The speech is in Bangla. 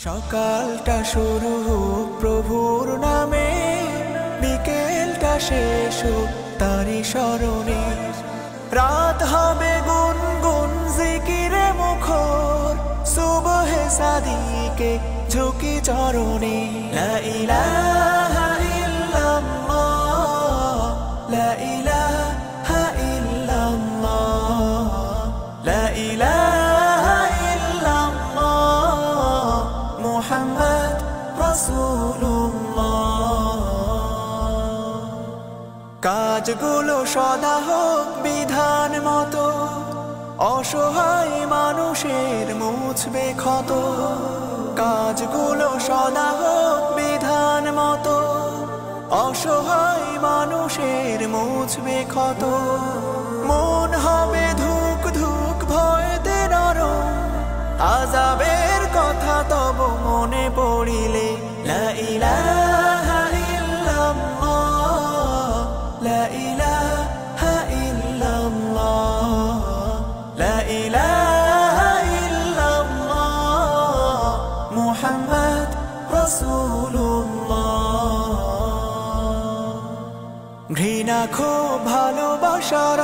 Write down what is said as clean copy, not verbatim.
সকালটা শুরু হোক প্রভুর নামে, বিকেলটা শেষ হোক তারি স্মরণে। রাত হবে গুনগুন জিকিরে মুখর, সুবহে সাদিকে ঝুঁকি চরণে। লা ইলাহা ইল্লাল্লাহ, লা ইলাহা ইল্লাল্লাহ, লা ইলাহা ইল্লাল্লাহ, মুহাম্মদ রাসূলুল্লাহ। কাজগুলো সদা হোক বিধান মতো, অসহায় মানুষের মুছবে ক্ষত। কাজগুলো সদা হোক বিধান মতো, অসহায় মানুষের মুছবে ক্ষত। মন হবে ধুক ধুক ভয়তে নরম, আযাবের কথা তব মনে পড়িলে। লা ইলাহা ইল্লাল্লাহ, লা ইলাহা ইল্লাল্লাহ, লা ইলাহা ইল্লাল্লাহ, মুহাম্মদ রাসূলুল্লাহ। ঘৃণা ক্ষোভ ভালোবাসার